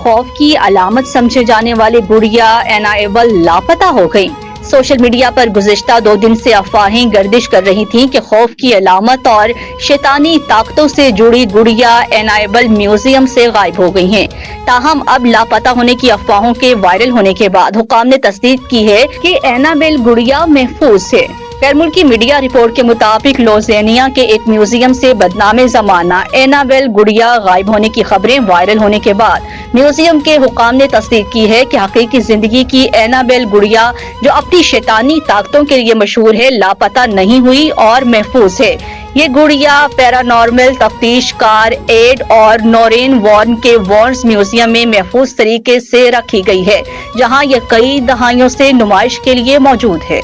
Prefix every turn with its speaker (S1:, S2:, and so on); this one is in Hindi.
S1: खौफ की अलामत समझे जाने वाली गुड़िया एनाएबल लापता हो गई। सोशल मीडिया पर गुज़िश्ता 2 दिन से अफवाहें गर्दिश कर रही थीं कि खौफ की अलामत और शैतानी ताकतों से जुड़ी गुड़िया एनाएबल म्यूजियम से गायब हो गई हैं। ताहम अब लापता होने की अफवाहों के वायरल होने के बाद हुकाम ने तस्दीक की है कि एनाबेल गुड़िया महफूज है। गैर मुल्की मीडिया रिपोर्ट के मुताबिक लोजेनिया के एक म्यूजियम से बदनामे जमाना एनाबेल गुड़िया गायब होने की खबरें वायरल होने के बाद म्यूजियम के हुकाम ने तस्दीक की है कि हकीकी जिंदगी की एनाबेल गुड़िया, जो अपनी शैतानी ताकतों के लिए मशहूर है, लापता नहीं हुई और महफूज है। ये गुड़िया पैरानॉर्मल तफ्तीशकार एड और नोरेन वॉर्न के वॉर्न्स म्यूजियम में महफूज तरीके से रखी गई है, जहां यह कई दहाइयों से नुमाइश के लिए मौजूद है।